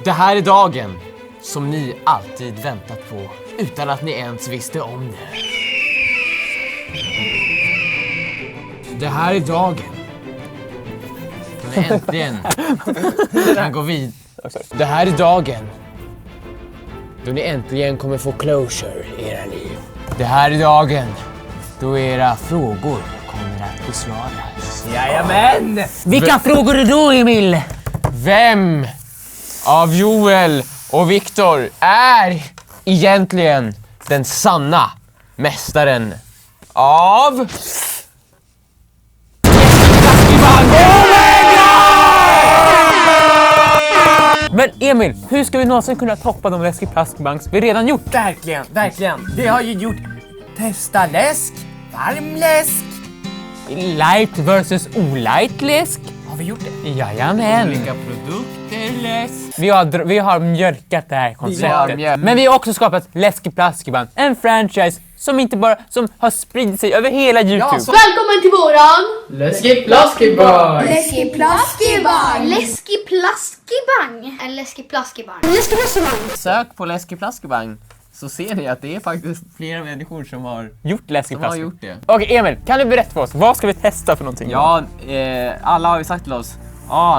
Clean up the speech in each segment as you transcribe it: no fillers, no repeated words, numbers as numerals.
Det här är dagen som ni alltid väntat på utan att ni ens visste om det. Det här är dagen då ni äntligen kan gå vid. Det här är dagen då ni äntligen kommer få closure i era liv. Det här är dagen då era frågor kommer att besvaras. Jajamän! Vilka frågor är då, Emil? Vem av Joel och Viktor är egentligen den sanna mästaren av... Men Emil, hur ska vi någonsin kunna toppa de läskiplaskbanks vi redan gjort? Verkligen, verkligen. Vi har ju gjort testa läsk, varm läsk. Light versus olight läsk? Har vi gjort det? Jajamän. Olika produkter, läsk. Vi har mjölkat det här konceptet. Ja. Men vi har också skapat Läskiplaskiband, en franchise som har spridit sig över hela YouTube. Välkommen till våran Läskiplaskibang! Läskiplaskibang! Läskiplaskibang! En läskiplaskibang. Sök på Läskiplaskibang så ser ni att det är faktiskt flera människor som har Gjort Läskiplask. gjort det. Okej Emil, kan du berätta för oss, vad ska vi testa för någonting? Ja, alla har ju sagt till oss,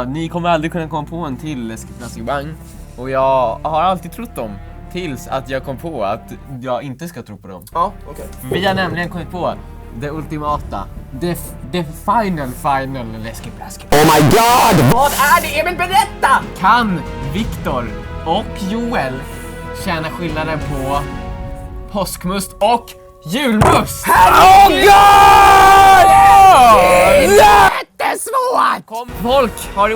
ni kommer aldrig kunna komma på en till Läskiplaskibang. Och jag har alltid trott dem. Tills att jag kom på att jag inte ska tro på dem. Ja, okej. Vi har nämligen kommit på det ultimata, the final Läskiplaskibang. Oh my god! Vad är det, Emil? Berätta! Kan Viktor och Joel känna skillnaden på påskmust och julmust? Oh god! Jättesvårt! Folk har i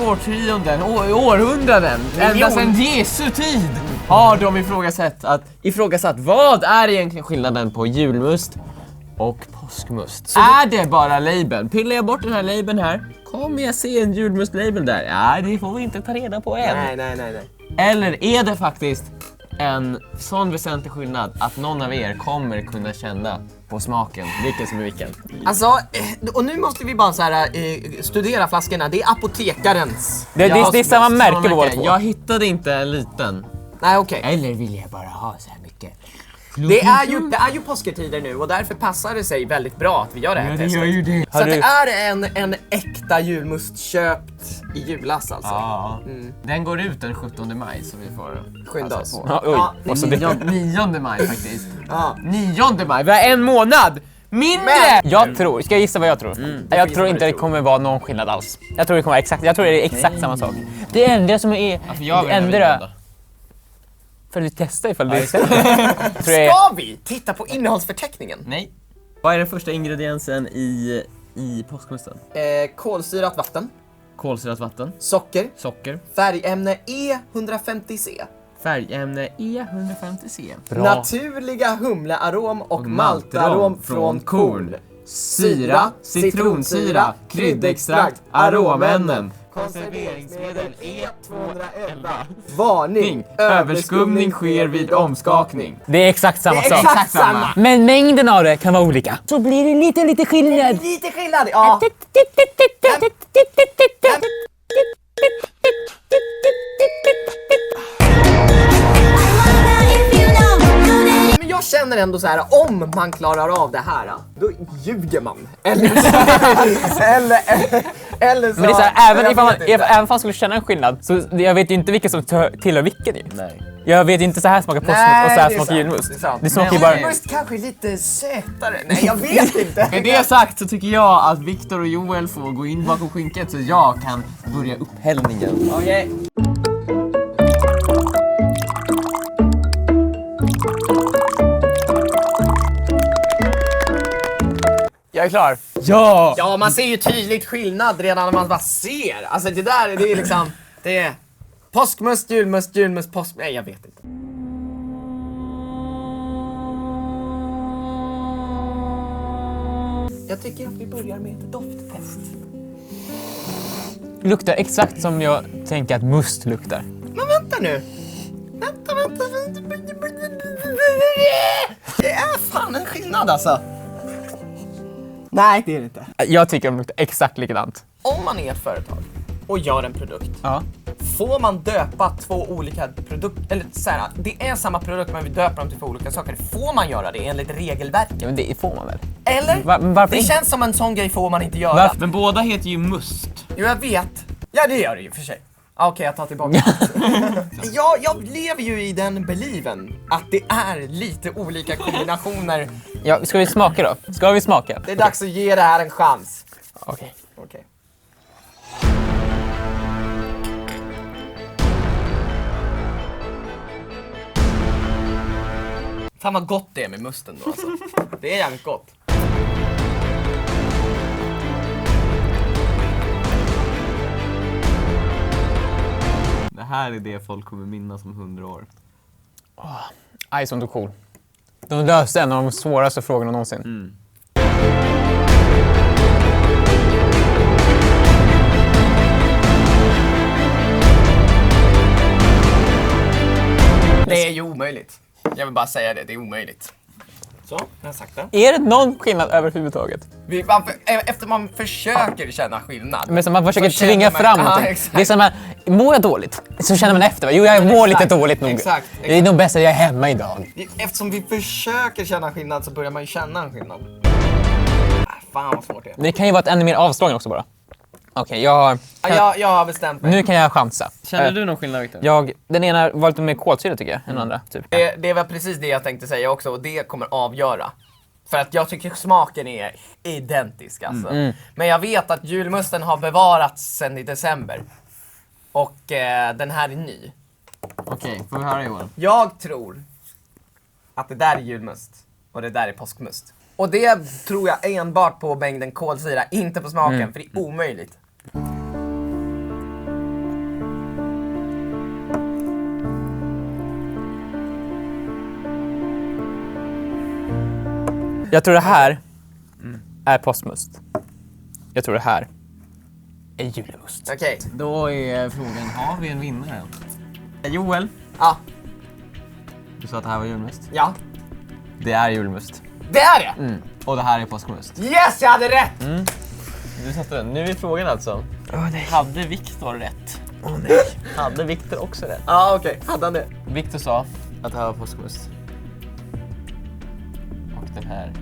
århundraden, ända sedan Jesu tid, har de ifrågasatt vad är egentligen skillnaden på julmust och påskmust. Är det bara labeln? Pillar jag bort den här labeln här, kommer jag se en julmust-label där? Ja, det får vi inte ta reda på än. Nej. Eller är det faktiskt en sån väsentlig skillnad att någon av er kommer kunna känna på smaken vilken som är vilken? Alltså, och nu måste vi bara så här studera flaskorna. Det är apotekarens. Det är samma märke på våra två. Jag hittade inte en liten. Nej, okej. Eller vill jag bara ha så här mycket? Det är ju påsketider nu och därför passar det sig väldigt bra att vi gör det här testet. ju det. Så att det är en äkta julmust köpt i julas alltså. Ja. Den går ut den 17 maj så vi får Skynda oss. Ja, oj. Ja, Och så det- 9 maj faktiskt. Ja. 9 maj, vi har en månad! Mindre! Jag tror, ska jag gissa vad jag tror? Jag tror inte det kommer vara någon skillnad alls. Jag tror det är exakt samma sak. Det enda som är... För jag vill det enda veta. för vi testar ifall det stämmer. Tror jag. Ska vi titta på innehållsförteckningen? Nej. Vad är den första ingrediensen i påskmusten? Kolsyrat vatten, Kolsyrat vatten, socker, socker, färgämne E150C, färgämne E150C, naturliga humlearom och maltarom från korn, syra, citronsyra, kryddextrakt, aromämnen, konserveringsmedel E211. varning, Överskumning sker vid omskakning. Det är exakt samma sak. Exakt samma. Men mängden av det kan vara olika. Så blir det lite skillnad. Lite skillnad, ja. Men jag känner ändå så här, om man klarar av det här, då ljuger man. Eller så... Men det är så här, även om man skulle känna en skillnad, så jag vet ju inte vilken som tillhör vilken ju. Nej. Jag vet ju inte så här smakar påskmust och så här smakar julmust. Det smakar ju bara... Julmust kanske lite sötare. Nej, jag vet inte. Med det sagt så tycker jag att Viktor och Joel får gå in bakom skinket så jag kan börja upphällningen. Okej. Jag är klar. Ja! Ja, man ser ju tydligt skillnad redan när man bara ser. Alltså det där, det är liksom, det är påskmust, julmust, påsk... Nej, jag vet inte. Jag tycker att vi börjar med ett dofttest. Luktar exakt som jag tänker att must luktar. Men vänta nu. Vänta. Det är fan en skillnad alltså. Nej, det är det inte. Jag tycker de luktar exakt likadant. Om man är ett företag och gör en produkt, Ja. Får man döpa två olika produkter, eller så här, det är samma produkt men vi döper dem till två olika saker. Får man göra det enligt regelverket? Ja, men det får man väl? Eller? Varför det inte? känns som en sån grej får man inte göra. Men båda heter ju must. Jo, jag vet. Ja, det gör det ju för sig. Okej, jag tar tillbaka. Jag lever ju i den believen att det är lite olika kombinationer. Ja, ska vi smaka då? Ska vi smaka? Det är dags att ge det här en chans. Okej. Okej. Fan vad gott det är med musten då alltså. Det är jävligt gott. Det här är det folk kommer minnas om 100 år. Ice on the cool. De löste en av de svåraste frågorna någonsin. Det är ju omöjligt. Jag vill bara säga det, det är omöjligt. Så, jag har sagt det. Är det någon skillnad överhuvudtaget? Efter man försöker känna skillnad. Men så man försöker så känner tvinga man- fram Ja, någonting. exakt. Det är som att, mår jag dåligt? Så känner man efter. Va? Jo, jag mår lite dåligt nog. Exakt. Det är nog bäst att jag är hemma idag. Eftersom vi försöker känna skillnad så börjar man ju känna en skillnad. Fan vad svårt det är. Det kan ju vara ett ännu mer avslag också bara. Okej, jag Jag har bestämt mig. nu kan jag chansa. Känner du någon skillnad, Victor? Den ena var lite mer kolsyra tycker jag än den andra. Typ. Det var precis det jag tänkte säga också och det kommer avgöra. För att jag tycker smaken är identisk alltså. Men jag vet att julmusten har bevarats sedan i december. Och den här är ny. Okej, får vi höra Johan? Jag tror att det där är julmust och det där är påskmust. Och det tror jag enbart på mängden kolsyra, inte på smaken, för det är omöjligt. Jag tror det här är påskmust. Jag tror det här är julmust. Okej. Då är frågan, har vi en vinnare? Joel, Ja. du sa att det här var julmust. Ja. Det är julmust. Det är det! Och det här är påskmust. Yes, jag hade rätt! Du satte den. Nu är frågan alltså. Hade Victor rätt? Hade Victor också rätt? Ja, okej. Hade han det? Victor sa att det här var påskmust. Och den här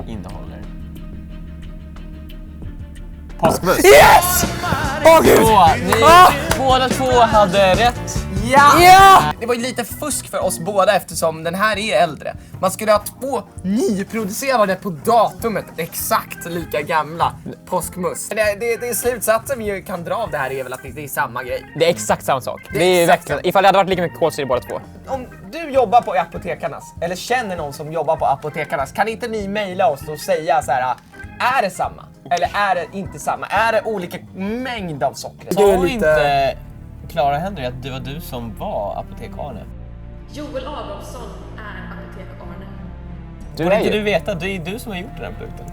innehåller påskmust. Yes! Åh gud! Så, ni båda två hade rätt. Ja! Det var ju lite fusk för oss båda eftersom den här är äldre. Man skulle ha två nyproducerade på datumet exakt lika gamla påskmust. Det slutsatsen vi kan dra av det här är väl att det är samma grej. Det är exakt samma sak. Det är Det är exakt verkligen, ifall det hade varit lika mycket kolsyra båda två. Om du jobbar på Apotekarnas eller känner någon som jobbar på Apotekarnas, kan inte ni mejla oss och säga så här: är det samma? Eller är det inte samma? Är det olika mängd av socker? Sa inte Clara Henry att det var du som var apotek-Arne? Joel Adolfsson är apotek-Arne. Du Borde är inte ju. du veta? Det är du som har gjort den här produkten.